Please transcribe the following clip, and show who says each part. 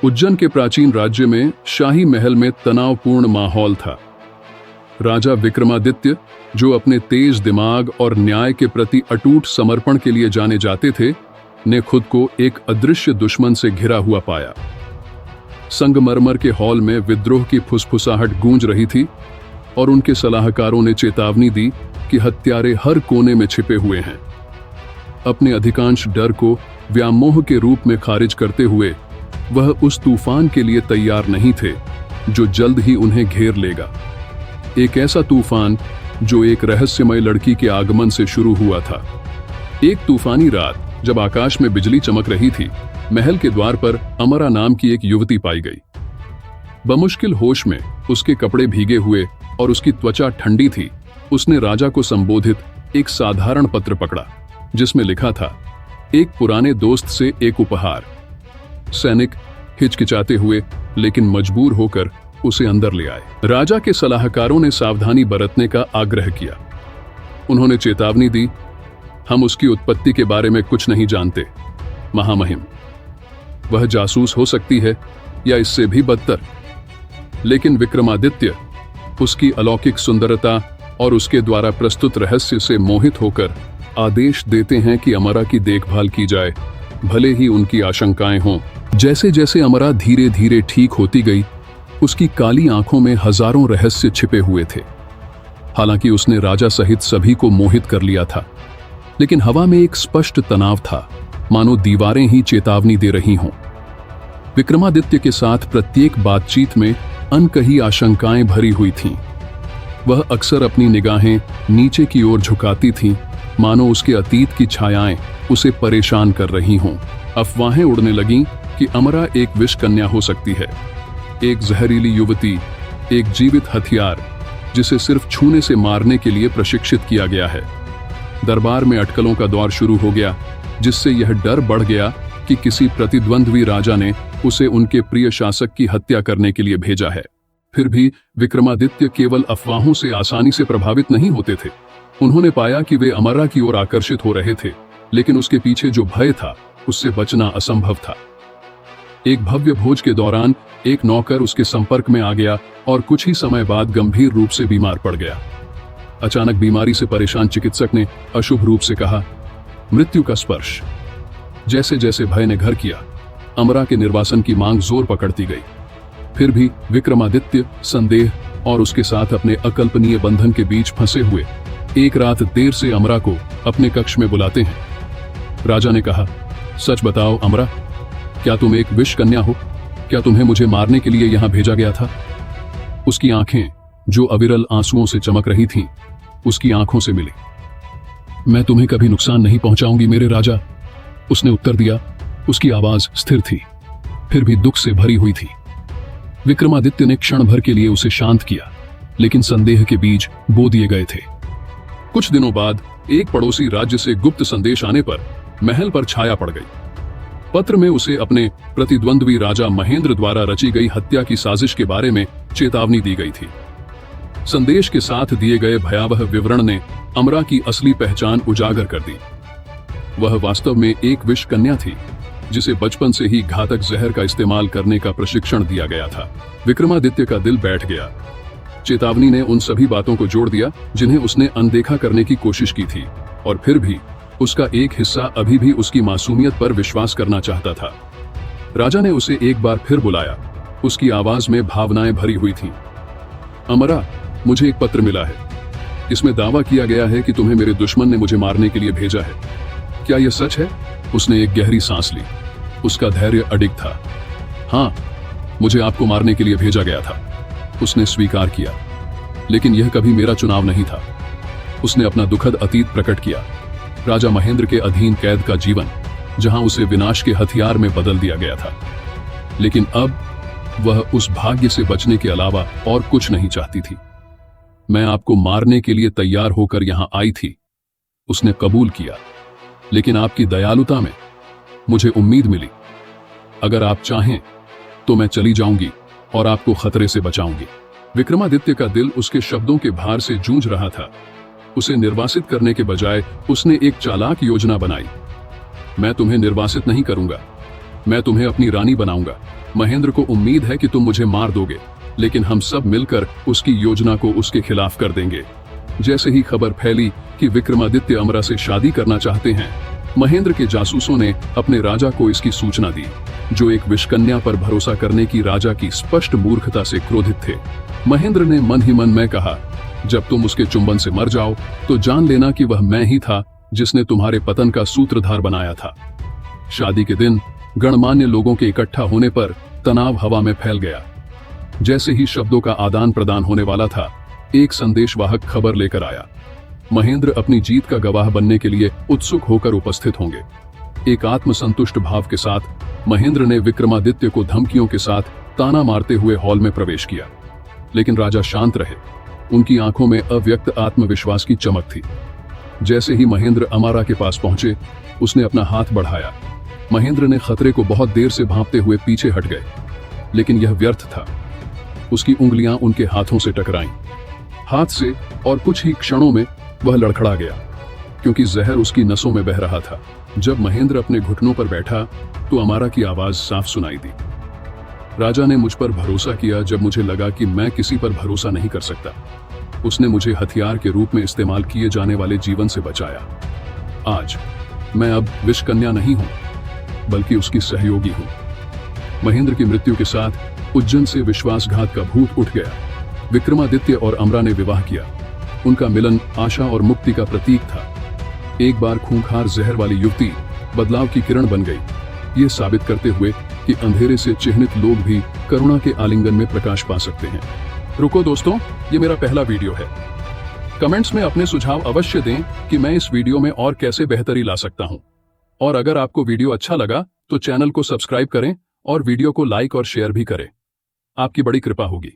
Speaker 1: उज्जैन के प्राचीन राज्य में शाही महल में तनावपूर्ण माहौल था। राजा विक्रमादित्य, जो अपने तेज दिमाग और न्याय के प्रति अटूट समर्पण के लिए जाने जाते थे, ने खुद को एक अदृश्य दुश्मन से घिरा हुआ पाया। संगमरमर के हॉल में विद्रोह की फुसफुसाहट गूंज रही थी और उनके सलाहकारों ने चेतावनी दी कि हत्यारे हर कोने में छिपे हुए हैं। अपने अधिकांश डर को व्यामोह के रूप में खारिज करते हुए वह उस तूफान के लिए तैयार नहीं थे जो जल्द ही उन्हें घेर लेगा। एक ऐसा तूफान जो एक रहस्यमय लड़की के आगमन से शुरू हुआ था। एक तूफानी रात जब आकाश में बिजली चमक रही थी, महल के द्वार पर अमरा नाम की एक युवती पाई गई। बमुश्किल होश में, उसके कपड़े भीगे हुए और उसकी त्वचा ठंडी थी, उसने राजा को संबोधित एक साधारण पत्र पकड़ा जिसमें लिखा था, एक पुराने दोस्त से एक उपहार। सैनिक हिचकिचाते हुए लेकिन मजबूर होकर उसे अंदर ले आए। राजा के सलाहकारों ने सावधानी बरतने का आग्रह किया। उन्होंने चेतावनी दी, हम उसकी उत्पत्ति के बारे में कुछ नहीं जानते महामहिम। वह जासूस हो सकती है या इससे भी बदतर। लेकिन विक्रमादित्य उसकी अलौकिक सुंदरता और उसके द्वारा प्रस्तुत रहस्य से मोहित होकर आदेश देते हैं कि अमरा की देखभाल की जाए, भले ही उनकी आशंकाएं हों। जैसे जैसे अमरा धीरे धीरे ठीक होती गई, उसकी काली आंखों में हजारों रहस्य छिपे हुए थे। हालांकि उसने राजा सहित सभी को मोहित कर लिया था, लेकिन हवा में एक स्पष्ट तनाव था, मानो दीवारें ही चेतावनी दे रही हों। विक्रमादित्य के साथ प्रत्येक बातचीत में अनकही आशंकाएं भरी हुई थीं। वह अक्सर अपनी निगाहें नीचे की ओर झुकाती थीं, मानो उसके अतीत की छायाएं उसे परेशान कर रही हों। अफवाहें उड़ने लगीं कि अमरा एक विष कन्या हो सकती है, एक जहरीली युवती, एक जीवित हथियार जिसे सिर्फ छूने से मारने के लिए प्रशिक्षित किया गया है। दरबार में अटकलों का दौर शुरू हो गया, जिससे यह डर बढ़ गया कि किसी प्रतिद्वंद्वी राजा ने उसे उनके प्रिय शासक की हत्या करने के लिए भेजा है। फिर भी विक्रमादित्य केवल अफवाहों से आसानी से प्रभावित नहीं होते थे। उन्होंने पाया कि वे अमरा की ओर आकर्षित हो रहे थे, लेकिन उसके पीछे जो भय था उससे बचना असंभव था। एक भव्य भोज के दौरान एक नौकर उसके संपर्क में आ गया और कुछ ही समय बाद गंभीर रूप से बीमार पड़ गया। अचानक बीमारी से परेशान चिकित्सक ने अशुभ रूप से कहा, मृत्यु का स्पर्श। जैसे जैसे भय ने घर किया, अमरा के निर्वासन की मांग जोर पकड़ती गई। फिर भी विक्रमादित्य संदेह और उसके साथ अपने अकल्पनीय बंधन के बीच फंसे हुए एक रात देर से अमरा को अपने कक्ष में बुलाते हैं। राजा ने कहा, सच बताओ अमरा, क्या तुम एक विष कन्या हो? क्या तुम्हें मुझे मारने के लिए यहां भेजा गया था? उसकी आंखें, जो अविरल आंसुओं से चमक रही थीं, उसकी आंखों से मिली। मैं तुम्हें कभी नुकसान नहीं पहुंचाऊंगी मेरे राजा, उसने उत्तर दिया। उसकी आवाज स्थिर थी, फिर भी दुख से भरी हुई थी। विक्रमादित्य ने क्षण भर के लिए उसे शांत किया, लेकिन संदेह के बीज बो दिए गए थे। कुछ दिनों बाद एक पड़ोसी राज्य से गुप्त संदेश आने पर महल पर छाया पड़ गई। पत्र में उसे अपने प्रतिद्वंद्वी राजा महेंद्र द्वारा रची गई हत्या की साजिश के बारे में चेतावनी दी गई थी। संदेश के साथ दिए गए भयावह विवरण ने अमरा की असली पहचान उजागर कर दी। वह वास्तव में एक विष कन्या थी, जिसे बचपन से ही घातक जहर का इस्तेमाल करने का प्रशिक्षण दिया गया था। विक्रमादित्य का दिल बैठ गया। चेतावनी ने उन सभी बातों को जोड़ दिया जिन्हें उसने अनदेखा करने की कोशिश की थी, और फिर भी उसका एक हिस्सा अभी भी उसकी मासूमियत पर विश्वास करना चाहता था। राजा ने उसे एक बार फिर बुलाया। उसकी आवाज में भावनाएं भरी हुई थीं। अमरा, मुझे एक पत्र मिला है। इसमें दावा किया गया है कि तुम्हें मेरे दुश्मन ने मुझे मारने के लिए भेजा है। क्या यह सच है? उसने एक गहरी सांस ली। उसका धैर्य अडिग था। हाँ, मुझे आपको मारने के लिए भेजा गया था, उसने स्वीकार किया। लेकिन यह कभी मेरा चुनाव नहीं था। उसने अपना दुखद अतीत प्रकट किया। राजा महेंद्र के अधीन कैद का जीवन, जहां उसे विनाश के हथियार में बदल दिया गया था। लेकिन अब वह उस भाग्य से बचने के अलावा और कुछ नहीं चाहती थी। मैं आपको मारने के लिए तैयार होकर यहां आई थी, उसने कबूल किया। लेकिन आपकी दयालुता में मुझे उम्मीद मिली। अगर आप चाहें तो मैं चली जाऊंगी और आपको खतरे से बचाऊंगी। विक्रमादित्य का दिल उसके शब्दों के भार से जूझ रहा था। उसे निर्वासित करने के बजाय उसने एक चालाक योजना बनाई। मैं तुम्हें निर्वासित नहीं करूंगा, मैं तुम्हें अपनी रानी बनाऊंगा। महेंद्र को उम्मीद है कि तुम मुझे मार दोगे, लेकिन हम सब मिलकर उसकी योजना को उसके खिलाफ कर देंगे। जैसे ही खबर फैली कि विक्रमादित्य अमरा से शादी करना चाहते हैं, महेंद्र के जासूसों ने अपने राजा को इसकी सूचना दी, जो एक विषकन्या पर भरोसा करने की राजा की स्पष्ट मूर्खता से क्रोधित थे। महेंद्र ने मन ही मन में कहा, जब तुम उसके चुंबन से मर जाओ तो जान लेना कि वह मैं ही था जिसने तुम्हारे पतन का सूत्रधार बनाया था। शादी के दिन गणमान्य लोगों के इकट्ठा होने पर तनाव हवा में फैल गया। जैसे ही शब्दों का आदान प्रदान होने वाला था, एक संदेशवाहक खबर लेकर आया। महेंद्र अपनी जीत का गवाह बनने के लिए उत्सुक होकर उपस्थित होंगे। एक आत्मसंतुष्ट भाव के साथ महेंद्र ने विक्रमादित्य को धमकियों के साथ ताना मारते हुए हॉल में प्रवेश किया, लेकिन राजा शांत रहे। उनकी आंखों में अव्यक्त आत्मविश्वास की चमक थी। जैसे ही महेंद्र अमारा के पास पहुंचे, उसने अपना हाथ बढ़ाया। महेंद्र ने खतरे को बहुत देर से भांपते हुए पीछे हट गए, लेकिन यह व्यर्थ था। उसकी उंगलियां उनके हाथों से टकराईं। हाथ से और कुछ ही क्षणों में वह लड़खड़ा गया, क्योंकि जहर उसकी नसों में बह रहा था। जब महेंद्र अपने घुटनों पर बैठा तो अमारा की आवाज साफ सुनाई दी। राजा ने मुझ पर भरोसा किया जब मुझे लगा कि मैं किसी पर भरोसा नहीं कर सकता। उसने मुझे हथियार के रूप में इस्तेमाल किए जाने वाले जीवन से बचाया। आज मैं अब विषकन्या नहीं हूं, बल्कि उसकी सहयोगी हूं। महेंद्र की मृत्यु के साथ उज्जैन से विश्वासघात का भूत उठ गया। विक्रमादित्य और अमरा ने विवाह किया। उनका मिलन आशा और मुक्ति का प्रतीक था। एक बार खूंखार जहर वाली युवती बदलाव की किरण बन गई, ये साबित करते हुए कि अंधेरे से चिह्नित लोग भी करुणा के आलिंगन में प्रकाश पा सकते हैं। रुको दोस्तों, ये मेरा पहला वीडियो है। कमेंट्स में अपने सुझाव अवश्य दें कि मैं इस वीडियो में और कैसे बेहतरी ला सकता हूं। और अगर आपको वीडियो अच्छा लगा तो चैनल को सब्सक्राइब करें और वीडियो को लाइक और शेयर भी करें। आपकी बड़ी कृपा होगी।